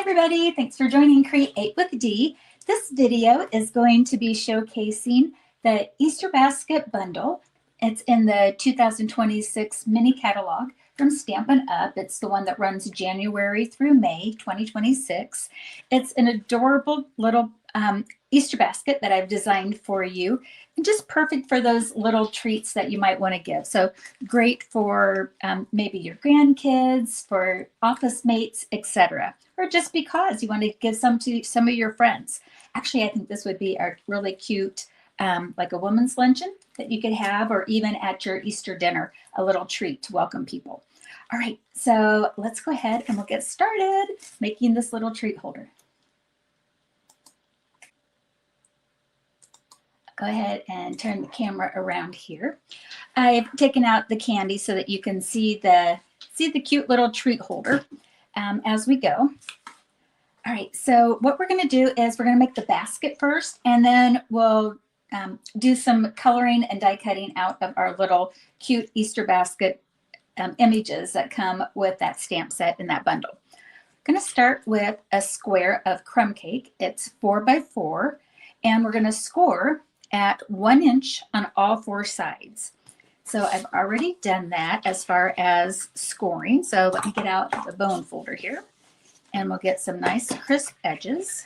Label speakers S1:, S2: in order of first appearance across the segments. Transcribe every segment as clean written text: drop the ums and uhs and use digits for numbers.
S1: everybody, thanks for joining Create with Dee. This video is going to be showcasing the Easter Basket Bundle. It's in the 2026 mini catalog from Stampin' Up. It's the one that runs January through May 2026. It's an adorable little Easter basket that I've designed for you, and just perfect for those little treats that you might want to give. So great for maybe your grandkids, for office mates, etc. Or just because you want to give some to some of your friends. Actually, I think this would be a really cute, like a woman's luncheon that you could have, or even at your Easter dinner, a little treat to welcome people. All right, so let's go ahead and we'll get started making this little treat holder. Go ahead and turn the camera around here. I've taken out the candy so that you can see the cute little treat holder as we go. All right, so what we're going to do is we're going to make the basket first, and then we'll do some coloring and die cutting out of our little cute Easter basket images that come with that stamp set in that bundle. I'm going to start with a square of crumb cake. It's 4 by 4, and we're going to score at 1 inch on all 4 sides. So I've already done that as far as scoring. So let me get out the bone folder here, and we'll get some nice crisp edges.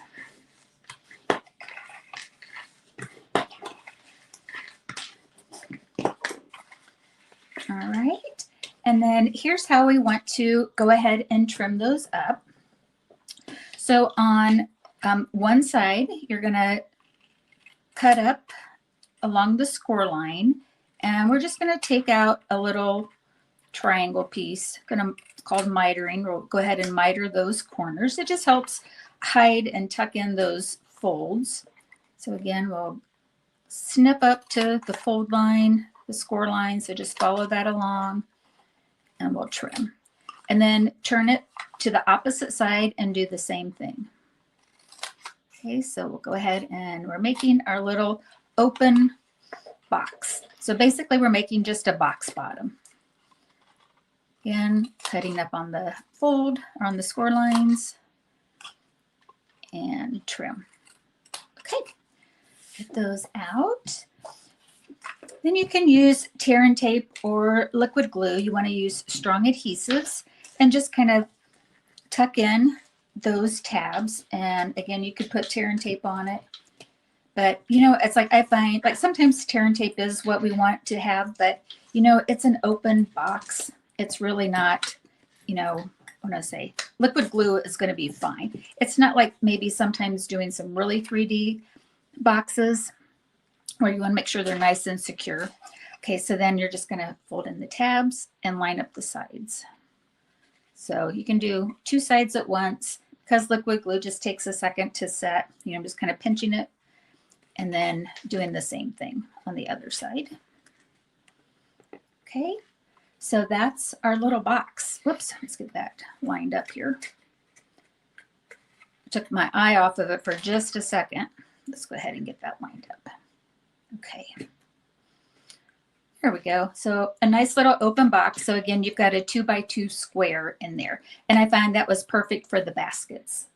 S1: All right, and then here's how we want to go ahead and trim those up. So on one side, you're going to cut up along the score line, and we're just going to take out a little triangle piece called mitering. We'll go ahead and miter those corners. It just helps hide and tuck in those folds. So again, we'll snip up to the fold line, the score line, so just follow that along, and we'll trim. And then turn it to the opposite side and do the same thing. Okay, so we'll go ahead and we're making our little open box. So basically we're making just a box bottom. Again, cutting up on the fold or on the score lines and trim. Okay, get those out. Then you can use tear and tape or liquid glue. You want to use strong adhesives and just kind of tuck in those tabs. And again, you could put tear and tape on it. But, you know, it's like I find, like sometimes tear and tape is what we want to have, but, you know, it's an open box. It's really not, you know, what do I say? Liquid glue is going to be fine. It's not like maybe sometimes doing some really 3D boxes where you want to make sure they're nice and secure. Okay, so then you're just going to fold in the tabs and line up the sides. So you can do 2 sides at once because liquid glue just takes a second to set. You know, I'm just kind of pinching it and then doing the same thing on the other side. Okay, so that's our little box. Whoops, let's get that lined up here. I took my eye off of it for just a second. Let's go ahead and get that lined up. Okay. There we go. So a nice little open box. So again, you've got a 2 by 2 square in there. And I found that was perfect for the baskets.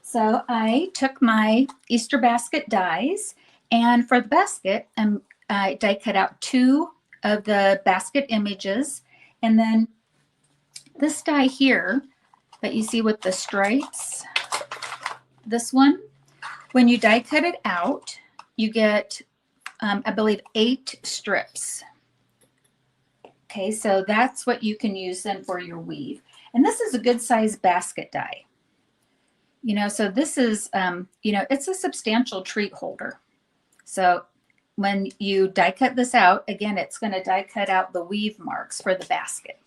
S1: So I took my Easter basket dies, and for the basket, I die cut out 2 of the basket images. And then this die here that you see with the stripes, this one, when you die cut it out, you get I believe 8 strips. Okay, so that's what you can use then for your weave. And this is a good size basket die. You know, so this is, you know, it's a substantial treat holder. So when you die cut this out, again, it's going to die cut out the weave marks for the basket.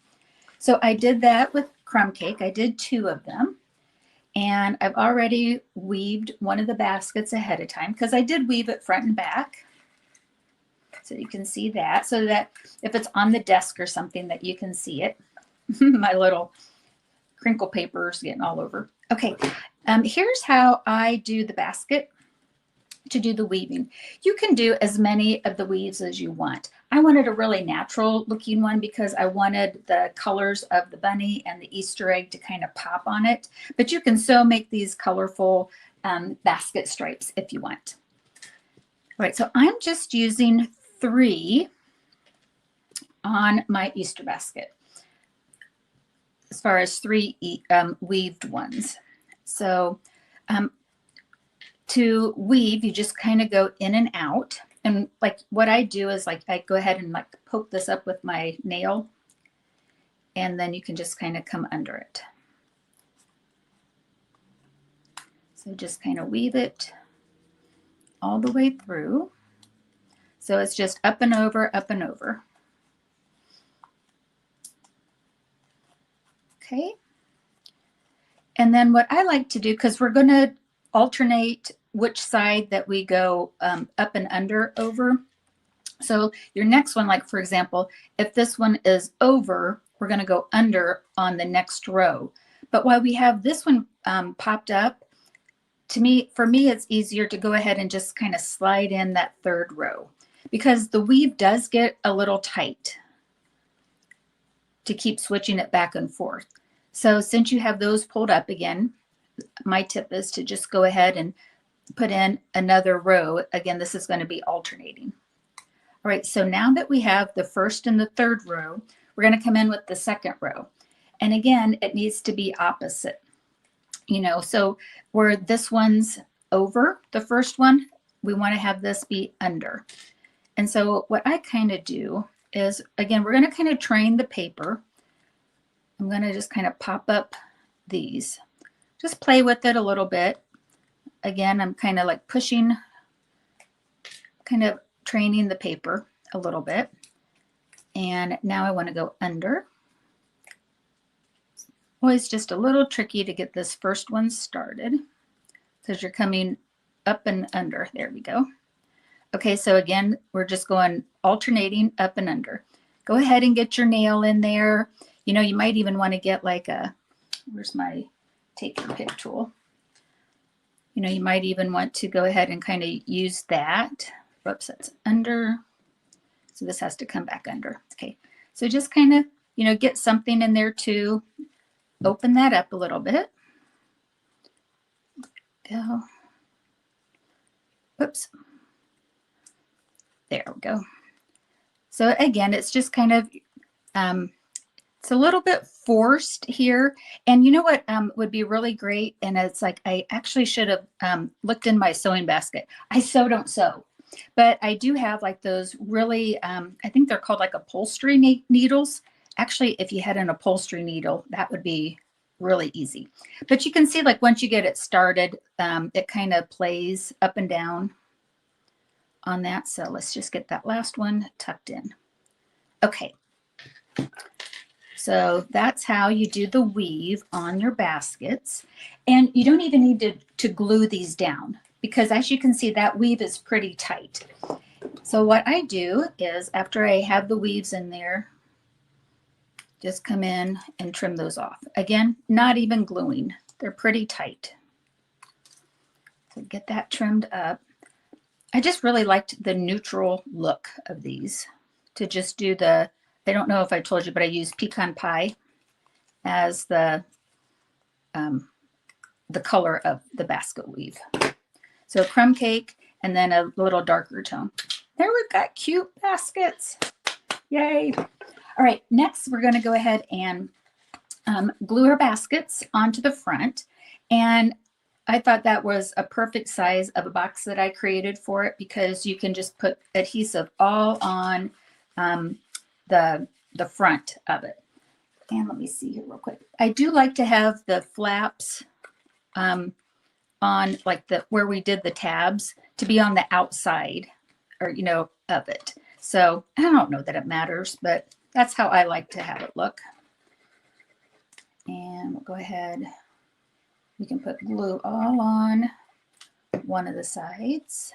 S1: So I did that with crumb cake. I did 2 of them. And I've already weaved one of the baskets ahead of time because I did weave it front and back. So you can see that, so that if it's on the desk or something that you can see it. My little crinkle paper is getting all over. Okay, here's how I do the basket to do the weaving. You can do as many of the weaves as you want. I wanted a really natural looking one because I wanted the colors of the bunny and the Easter egg to kind of pop on it. But you can so make these colorful basket stripes if you want. All right, so I'm just using 3 on my Easter basket as far as 3 weaved ones. So to weave, you just kind of go in and out. And like what I do is like I go ahead and like poke this up with my nail, and then you can just kind of come under it. So just kind of weave it all the way through. So it's just up and over, up and over. Okay. And then what I like to do, because we're going to alternate which side that we go up and under over. So your next one, like for example, if this one is over, we're going to go under on the next row. But while we have this one popped up, for me, it's easier to go ahead and just kind of slide in that 3rd row because the weave does get a little tight to keep switching it back and forth. So since you have those pulled up again, my tip is to just go ahead and put in another row. Again, this is going to be alternating. All right, so now that we have the 1st and the 3rd row, we're going to come in with the 2nd row. And again, it needs to be opposite. You know, so where this one's over, the 1st one, we want to have this be under. And so what I kind of do is, again, we're going to kind of train the paper. I'm going to just kind of pop up these. Just play with it a little bit. Again, I'm kind of like pushing, kind of training the paper a little bit. And now I want to go under. Always just a little tricky to get this first one started because you're coming up and under. There we go. Okay, so again, we're just going alternating up and under. Go ahead and get your nail in there. You know, you might even want to get like a, where's my take and pick tool? You know, you might even want to go ahead and kind of use that. Whoops, that's under. So this has to come back under. Okay, so just kind of, you know, get something in there to open that up a little bit. Go. Oops. There we go. So again, it's just kind of, it's a little bit forced here. And you know what would be really great? And it's like, I actually should have looked in my sewing basket. I don't sew, but I do have like those really, I think they're called like upholstery needles. Actually, if you had an upholstery needle, that would be really easy. But you can see like once you get it started, it kind of plays up and down on that. So let's just get that last one tucked in. Okay. So that's how you do the weave on your baskets. And you don't even need to glue these down because as you can see, that weave is pretty tight. So what I do is after I have the weaves in there, just come in and trim those off. Again, not even gluing. They're pretty tight. So get that trimmed up. I just really liked the neutral look of these to just do the, I don't know if I told you, but I use pecan pie as the color of the basket weave. So crumb cake and then a little darker tone. There we've got cute baskets. Yay. All right, next we're going to go ahead and glue our baskets onto the front. And I thought that was a perfect size of a box that I created for it because you can just put adhesive all on the front of it. And let me see here real quick. I do like to have the flaps on like where we did the tabs to be on the outside or, you know, of it. So I don't know that it matters, but that's how I like to have it look. And we'll go ahead. We can put glue all on one of the sides.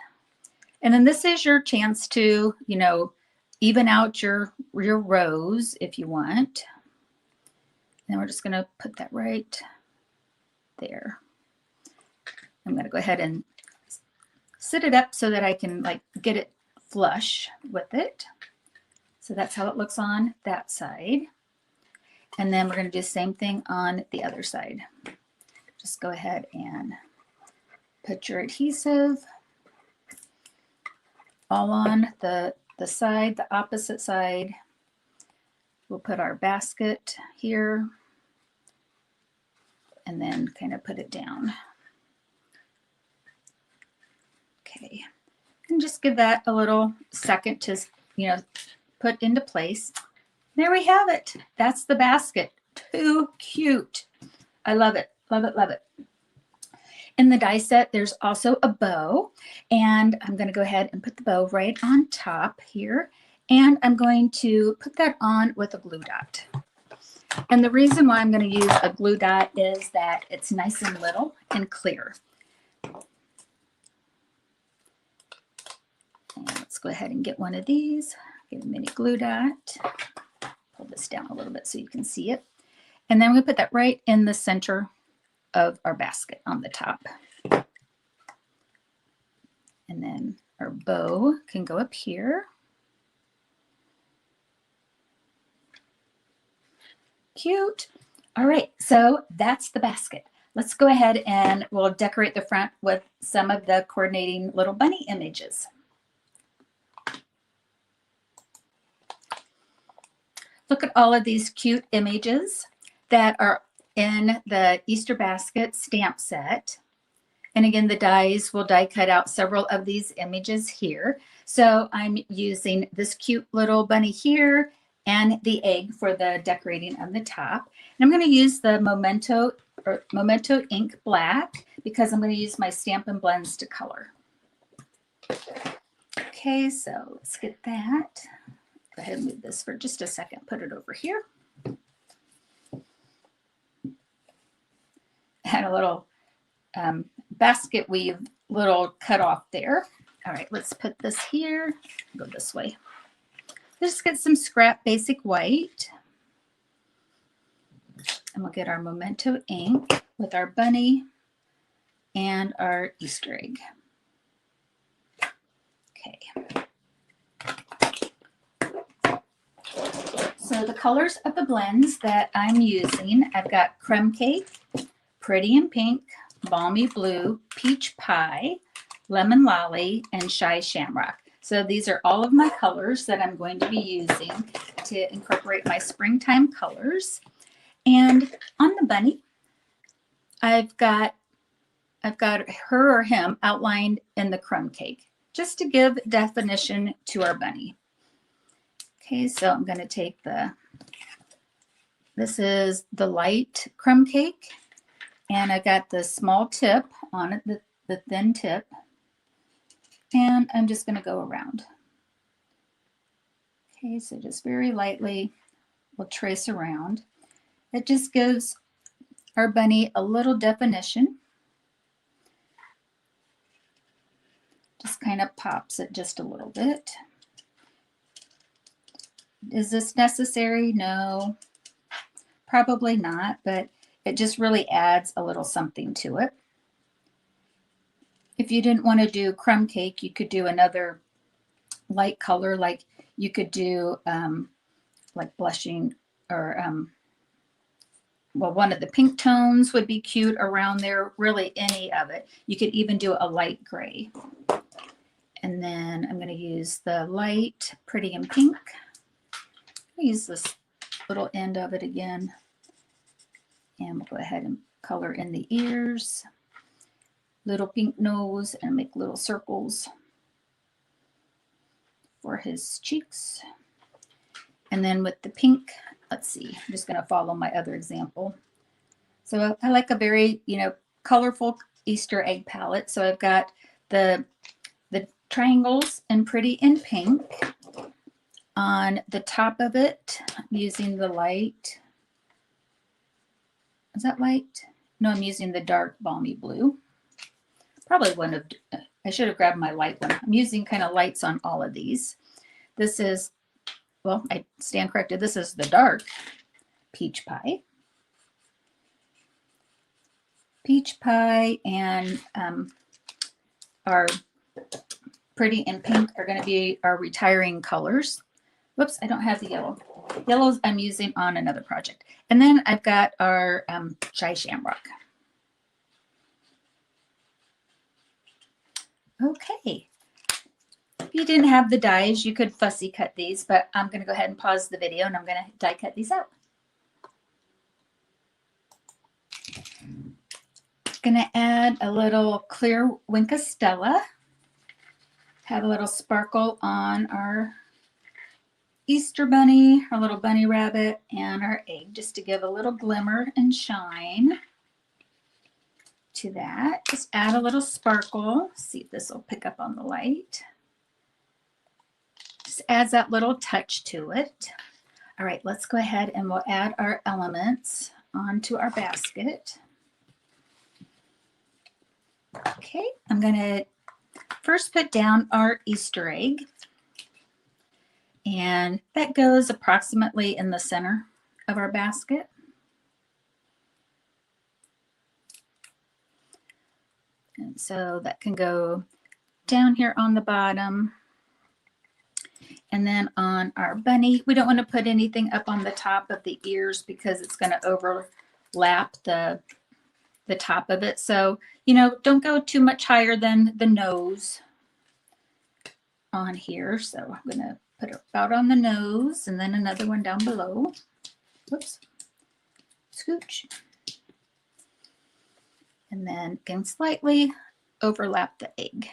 S1: And then this is your chance to, you know, even out your rows if you want. And we're just going to put that right there. I'm going to go ahead and sit it up so that I can like get it flush with it. So that's how it looks on that side. And then we're going to do the same thing on the other side. Just go ahead and put your adhesive all on the side, the opposite side. We'll put our basket here and then kind of put it down. Okay, and just give that a little second to, put into place. There we have it. That's the basket. Too cute. I love it, love it, love it. In the die set, there's also a bow, and I'm going to go ahead and put the bow right on top here, and I'm going to put that on with a glue dot. And the reason why I'm going to use a glue dot is that it's nice and little and clear. And let's go ahead and get one of these, get a mini glue dot, pull this down a little bit so you can see it. And then we put that right in the center of our basket on the top. And then our bow can go up here. Cute. All right, so that's the basket. Let's go ahead and we'll decorate the front with some of the coordinating little bunny images. Look at all of these cute images that are in the Easter basket stamp set. And again, the dies will die cut out several of these images here. So I'm using this cute little bunny here and the egg for the decorating on the top. And I'm going to use the Memento Ink Black because I'm going to use my Stampin' Blends to color. Okay, so let's get that. Go ahead and move this for just a second. Put it over here. And a little basket weave little cut off there. All right, let's put this here. Go this way. Let's get some scrap basic white. And we'll get our Memento ink with our bunny and our Easter egg. Okay. So the colors of the blends that I'm using, I've got Crumb Cake, Pretty in Pink, Balmy Blue, Peach Pie, Lemon Lolly, and Shy Shamrock. So these are all of my colors that I'm going to be using to incorporate my springtime colors. And on the bunny, I've got her or him outlined in the crumb cake, just to give definition to our bunny. Okay, so I'm going to take this is the light crumb cake, and I got the small tip on it, the thin tip, and I'm just going to go around. Okay, so just very lightly, we'll trace around. It just gives our bunny a little definition. Just kind of pops it just a little bit. Is this necessary? No, probably not, but it just really adds a little something to it. If you didn't want to do crumb cake, you could do another light color, like you could do like blushing or well, one of the pink tones would be cute around there, really any of it. You could even do a light gray. And then I'm going to use the light Pretty in Pink. I'll use this little end of it again. And we'll go ahead and color in the ears, little pink nose, and make little circles for his cheeks. And then with the pink, let's see, I'm just going to follow my other example. So I like a very, colorful Easter egg palette. So I've got the triangles in Pretty in Pink. On the top of it, I'm using the light. Is that light? No, I'm using the dark Balmy Blue. Probably one of, I should have grabbed my light one. I'm using kind of lights on all of these. This is, well, I stand corrected. This is the dark Peach Pie. Peach Pie and our Pretty in Pink are going to be our retiring colors Whoops, I don't have the yellow. Yellows I'm using on another project. And then I've got our Chai Shamrock. Okay. If you didn't have the dies, you could fussy cut these, but I'm going to go ahead and pause the video and I'm going to die cut these out. Going to add a little clear Wink of Stella. Have a little sparkle on our Easter bunny, our little bunny rabbit, and our egg, just to give a little glimmer and shine to that. Just add a little sparkle. See if this will pick up on the light. Just adds that little touch to it. All right, let's go ahead and we'll add our elements onto our basket. Okay, I'm going to first put down our Easter egg. And that goes approximately in the center of our basket. And so that can go down here on the bottom. And then on our bunny, we don't want to put anything up on the top of the ears because it's going to overlap the top of it. So, you know, don't go too much higher than the nose on here. So I'm going to put it about on the nose and then another one down below. Whoops. Scooch. And then again, slightly overlap the egg.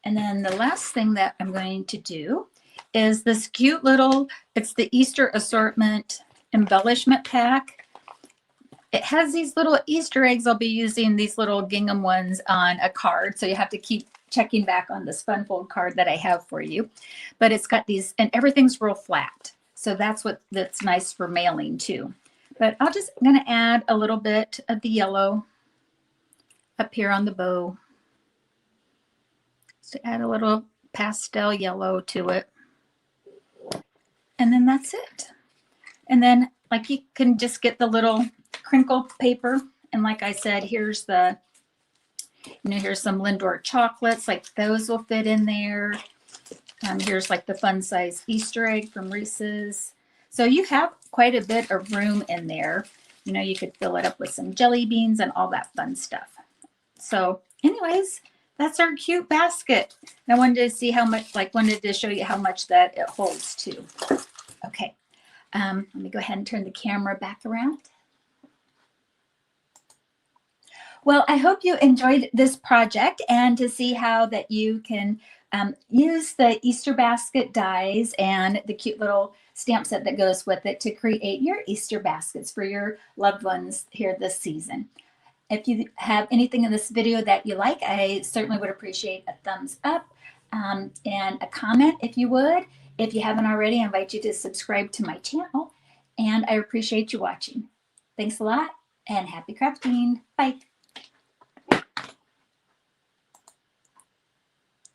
S1: And then the last thing that I'm going to do is this cute little, it's the Easter Assortment Embellishment Pack. It has these little Easter eggs. I'll be using these little gingham ones on a card. So you have to keep checking back on this fun fold card that I have for you. But it's got these, and everything's real flat. So that's nice for mailing too. But I'm going to add a little bit of the yellow up here on the bow. So add a little pastel yellow to it. And then that's it. And then like you can just get the little crinkle paper. And like I said, here's the, here's some Lindor chocolates, like those will fit in there. Here's like the fun size Easter egg from Reese's. So you have quite a bit of room in there. You know, you could fill it up with some jelly beans and all that fun stuff. So anyways, that's our cute basket. I wanted to see how much, wanted to show you how much that it holds too. Okay, let me go ahead and turn the camera back around. Well, I hope you enjoyed this project and to see how that you can use the Easter basket dies and the cute little stamp set that goes with it to create your Easter baskets for your loved ones here this season. If you have anything in this video that you like, I certainly would appreciate a thumbs up and a comment if you would. If you haven't already, I invite you to subscribe to my channel, and I appreciate you watching. Thanks a lot and happy crafting. Bye.